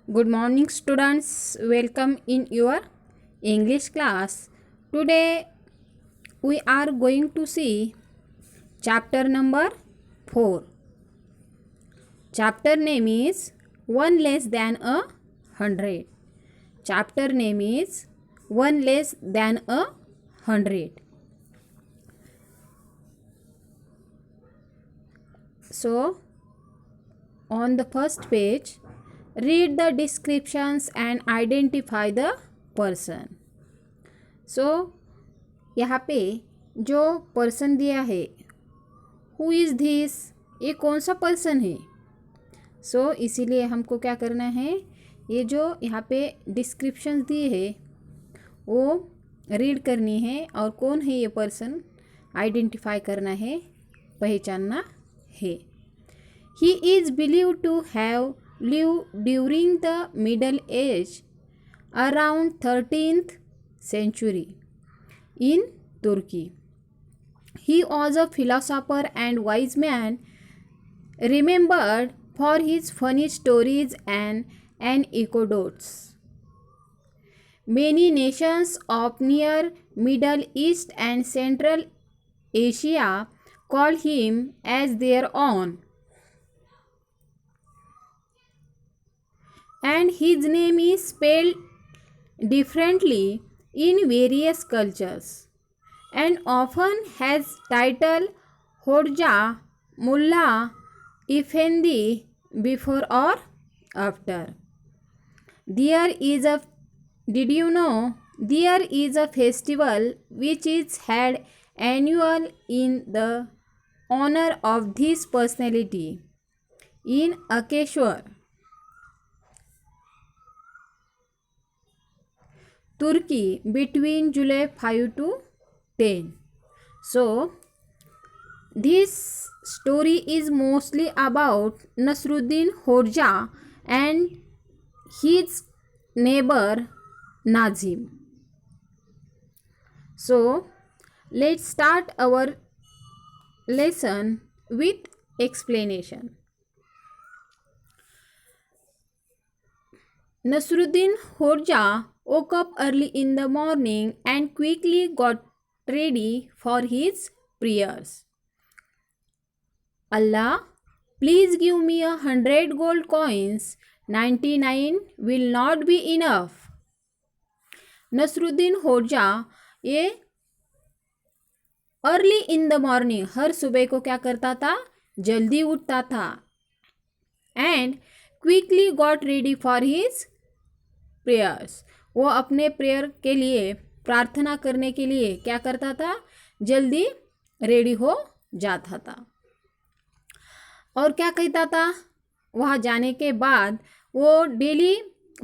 Good morning, students. Welcome in your English class. Today we are going to see chapter number 4. Chapter name is One Less Than a Hundred. Chapter name is One Less Than a Hundred. So, on the first page, read the descriptions and identify the person. So, यहाँ पे जो person दिया है, who is this, ये कौन सा person है. सो इसीलिए हमको क्या करना है, ये जो यहाँ पे डिस्क्रिप्शंस दिए है वो रीड करनी है और कौन है ये पर्सन आइडेंटिफाई करना है, पहचानना है. He is believe to have live during the middle age around 13th century in Turkey. He was a philosopher and wise man, remembered for his funny stories and anecdotes. Many nations of near Middle East and Central Asia call him as their own, and his name is spelled differently in various cultures and often has title Hoja, Mullah, Effendi before or after. Did you know there is a festival which is held annual in the honor of this personality in Akeshwar, Turkey between July 5 to 10. So, this story is mostly about Nasruddin Hoja and his neighbor Nazim. So, let's start our lesson with explanation. Nasruddin Hoja woke up early in the morning and quickly got ready for his prayers. Allah, please give me 100 gold coins. 99 will not be enough. Nasruddin Hoja ये early in the morning, हर सुबह को क्या करता था, जल्दी उठता था. And quickly got ready for his prayers, वो अपने प्रेयर के लिए, प्रार्थना करने के लिए क्या करता था, जल्दी रेडी हो जाता था. और क्या कहता था, वहाँ जाने के बाद वो डेली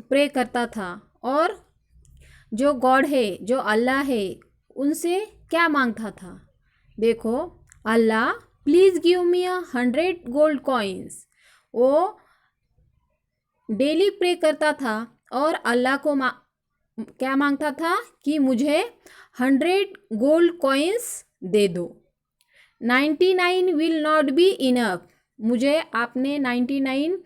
प्रे करता था और जो गॉड है, जो अल्लाह है, उनसे क्या मांगता था. देखो, अल्लाह please give me 100 gold coins. वो डेली प्रे करता था और अल्लाह को क्या मांगता था कि मुझे 100 गोल्ड कॉइन्स दे दो. 99 विल नॉट बी इनफ, मुझे आपने 99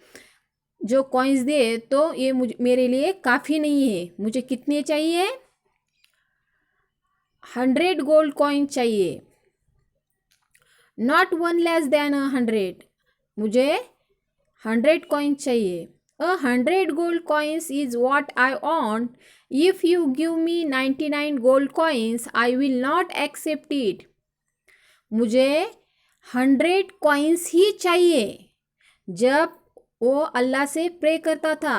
जो कॉइन्स दे तो ये मेरे लिए काफ़ी नहीं है. मुझे कितने चाहिए, 100 गोल्ड कॉइन चाहिए. नॉट वन लेस देन 100, मुझे 100 कॉइन चाहिए. 100 gold coins is what I want. If you give me 99 gold coins, I will not accept it. मुझे 100 coins ही चाहिए. जब वो अल्लाह से प्रे करता था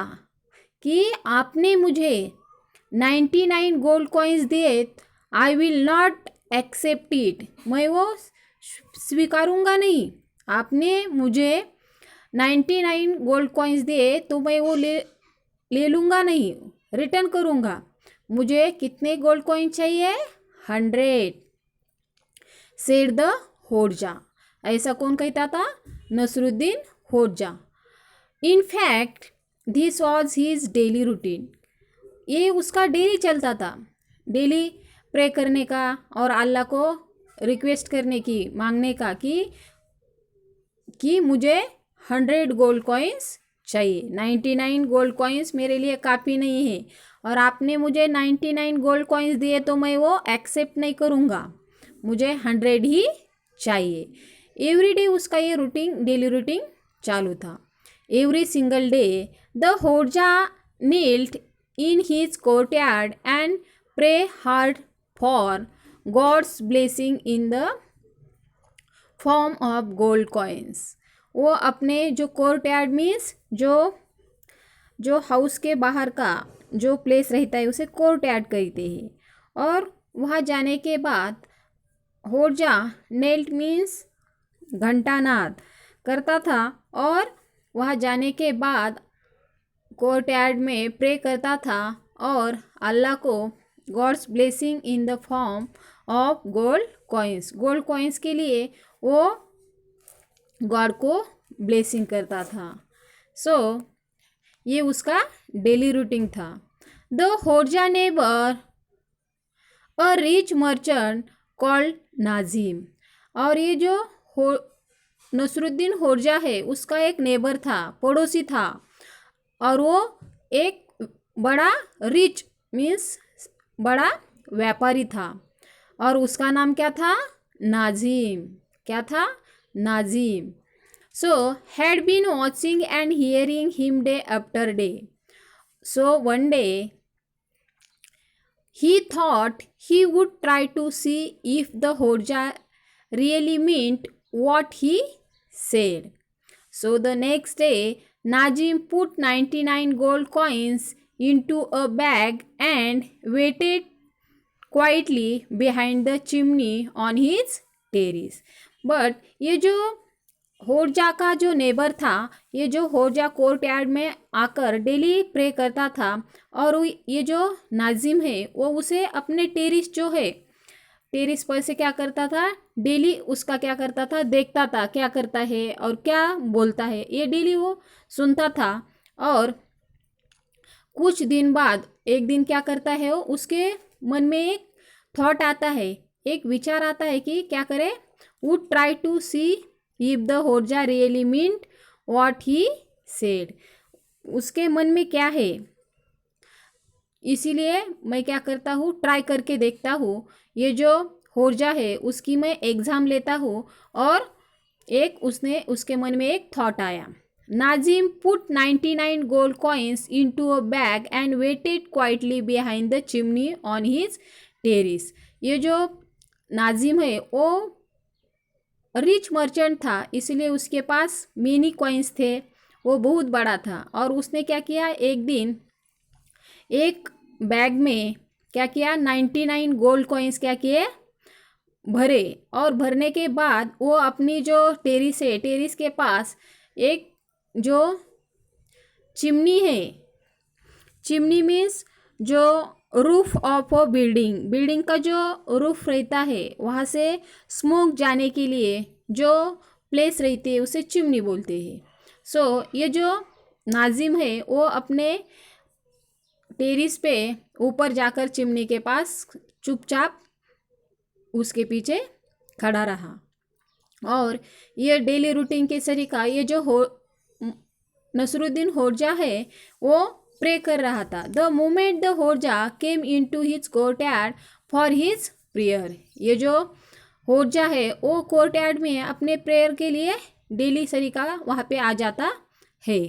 कि आपने मुझे 99 गोल्ड कॉइन्स दिए, I will not accept it, मैं वो स्वीकारूंगा नहीं. आपने मुझे 99 गोल्ड कॉइन्स दिए तो मैं वो ले लूँगा नहीं, रिटर्न करूँगा. मुझे कितने गोल्ड कॉइन चाहिए, 100. सेड द होजा, ऐसा कौन कहता था, Nasruddin Hoja. In fact this was his daily routine, ये उसका डेली चलता था. डेली प्रे करने का और अल्लाह को रिक्वेस्ट करने की, मांगने का कि मुझे 100 गोल्ड कॉइन्स चाहिए। 99 गोल्ड कॉइन्स मेरे लिए काफ़ी नहीं है और आपने मुझे 99 गोल्ड कॉइन्स दिए तो मैं वो एक्सेप्ट नहीं करूँगा, मुझे 100 ही चाहिए। एवरीडे उसका ये रूटीन, डेली रूटीन चालू था। Every single day the Hodja knelt in his courtyard and pray hard for God's blessing in the form of gold coins। वो अपने जो कोर्टयार्ड मीन्स जो हाउस के बाहर का जो प्लेस रहता है उसे कोर्टयार्ड कहते हैं। और वहाँ जाने के बाद होर्जा नेल्ट मीन्स घंटानाद करता था और वहाँ जाने के बाद कोर्टयार्ड में प्रे करता था और अल्लाह को God's blessing in the form of gold coins के लिए वो गॉड को ब्लेसिंग करता था। ये उसका डेली रूटीन था। The Hodja neighbour a rich merchant called Nazim. और ये जो नसरुद्दीन होर्जा है उसका एक नेबर था, पड़ोसी था, और वो एक बड़ा रिच मीन्स बड़ा व्यापारी था और उसका नाम क्या था? नाजिम। क्या था? Nazim. Had been watching and hearing him day after day. One day he thought he would try to see if the Horja really meant what he said. So the next day, Najim put 99 gold coins into a bag and waited quietly behind the chimney on his terrace. But ये जो होर्जा का जो neighbour था, ये जो होर्जा courtyard में आकर daily pray करता था और ये जो नाजिम है वो उसे अपने टेरिस जो है, टेरिस पर से क्या करता था? डेली उसका क्या करता था? देखता था क्या करता है और क्या बोलता है, ये डेली वो सुनता था। और कुछ दिन बाद एक दिन क्या करता है वो, उसके मन में एक थॉट आता है, एक विचार आता है कि क्या करे? Would try to see if the Hodja really meant what he said. उसके मन में क्या है, इसीलिए मैं क्या करता हूँ, ट्राई करके देखता हूँ। ये जो होर्जा है उसकी मैं एग्ज़ाम लेता हूँ और उसके मन में एक थॉट आया। Nazim put 99 gold coins into a bag and waited quietly behind the chimney on his terrace. ये जो नाजिम है वो रिच मर्चेंट था, इसलिए उसके पास मेनी कॉइन्स थे, वो बहुत बड़ा था। और उसने क्या किया, एक दिन एक बैग में क्या किया, 99 गोल्ड कॉइन्स क्या किए, भरे। और भरने के बाद वो अपनी जो टेरिस है, टेरिस के पास एक जो चिमनी है, चिमनी मीन्स जो रूफ ऑफ अ बिल्डिंग का जो रूफ रहता है वहाँ से स्मोक जाने के लिए जो प्लेस रहती है उसे चिमनी बोलते हैं। ये जो नाजिम है वो अपने टेरिस पे ऊपर जाकर चिमनी के पास चुपचाप उसके पीछे खड़ा रहा और ये डेली रूटीन के तरीका, ये जो नसरुद्दीन होर्जा है वो प्रे कर रहा था। The moment the Hodja came in to his courtyard for his prayer. ये जो होर्जा है वो कोर्टयार्ड में अपने प्रेयर के लिए डेली तरीका वहाँ पे आ जाता है।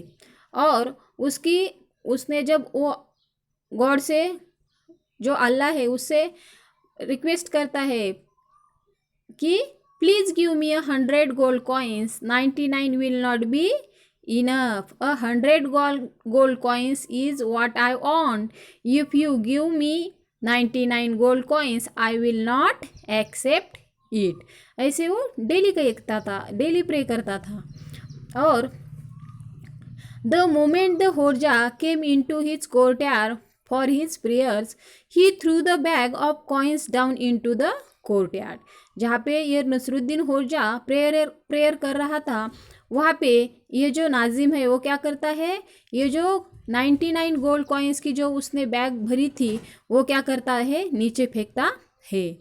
और उसने जब वो गॉड से, जो अल्लाह है, उससे रिक्वेस्ट करता है कि please give me 100 gold coins, 99 will not be enough, 100 gold coins is what I want, if you give me 99 gold coins I will not accept it। ऐसे वो डेली कहता था, डेली प्रे करता था। और the moment the Horja came into his courtyard for his prayers he threw the bag of coins down into the courtyard। जहाँ पे ये नसरुद्दीन होर्जा प्रेयर कर रहा था वहाँ पे ये जो नाजिम है वो क्या करता है, ये जो 99 गोल्ड कॉइन्स की जो उसने बैग भरी थी वो क्या करता है, नीचे फेंकता है।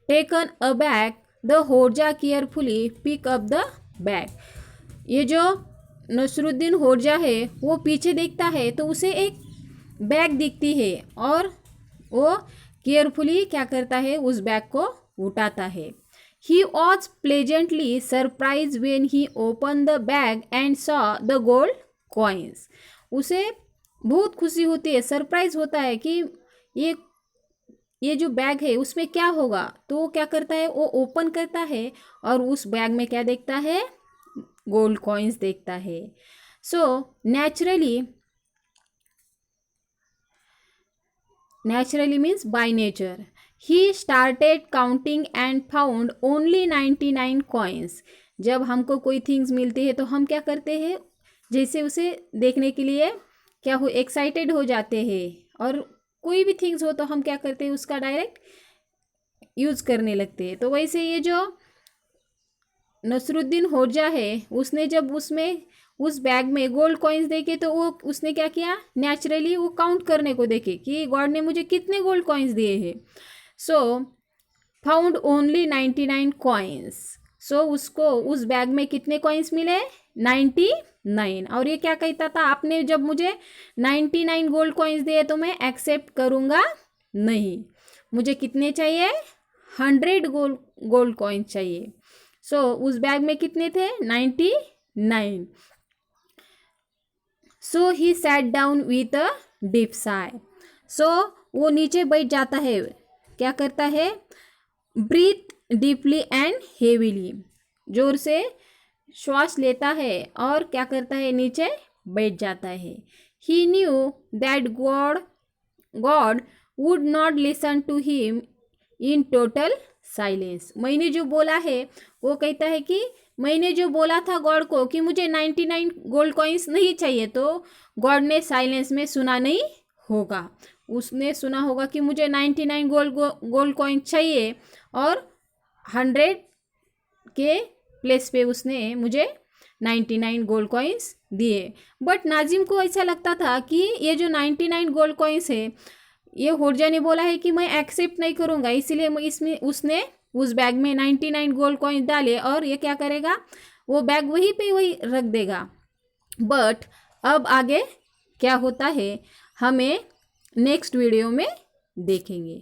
Taken a bag the Hodja carefully pick up the bag. ये जो नसरुद्दीन होरजा है वो पीछे देखता है तो उसे एक बैग दिखती है और वो केयरफुली क्या करता है, उस बैग को उठाता है। He was pleasantly surprise when he open the bag and saw the gold coins. उसे बहुत खुशी होती है, सरप्राइज होता है कि ये जो बैग है उसमें क्या होगा। तो वो क्या करता है, वो ओपन करता है और उस बैग में क्या देखता है, गोल्ड कॉइन्स देखता है। सो naturally means by nature, he started counting and found only 99 coins। जब हमको कोई थिंग्स मिलती है तो हम क्या करते हैं, जैसे उसे देखने के लिए क्या हो, एक्साइटेड हो जाते हैं, और कोई भी थिंग्स हो तो हम क्या करते हैं, उसका डायरेक्ट यूज़ करने लगते हैं। तो वैसे ये जो नसरुद्दीन होरजा है उसने जब उसमें उस बैग में गोल्ड कॉइन्स देखे तो वो उसने क्या किया, नेचुरली वो काउंट करने को देखे कि गॉड ने मुझे कितने गोल्ड कॉइन्स दिए हैं। सो फाउंड ओनली 99 कॉइन्स। सो उसको उस बैग में कितने कॉइन्स मिले, 99। और ये क्या कहता था, आपने जब मुझे 99 गोल्ड कॉइन्स दिए तो मैं एक्सेप्ट करूँगा नहीं, मुझे कितने चाहिए, 100 गोल्ड कॉइन्स चाहिए। सो उस बैग में कितने थे, 99। So he sat down with a deep sigh. सो वो नीचे बैठ जाता है, क्या करता है, ब्रीथ डीपली एंड हेवीली, जोर से श्वास लेता है और क्या करता है, नीचे बैठ जाता है। He knew that God would not listen to him in total silence. मैंने जो बोला है, वो कहता है कि मैंने जो बोला था गॉड को कि मुझे 99 गोल्ड कॉइन्स नहीं चाहिए, तो गॉड ने साइलेंस में सुना नहीं होगा। उसने सुना होगा कि मुझे 99 गोल्ड कॉइन चाहिए और 100 के प्लेस पे उसने मुझे 99 गोल्ड कॉइन्स दिए। बट नाजिम को ऐसा लगता था कि ये जो 99 गोल्ड कॉइन्स है, ये होरजा ने बोला है कि मैं एक्सेप्ट नहीं करूँगा, इसीलिए इसमें उसने उस बैग में 99 गोल्ड कॉइन डाले और ये क्या करेगा, वो बैग वहीं पे वही रख देगा। बट अब आगे क्या होता है हमें नेक्स्ट वीडियो में देखेंगे।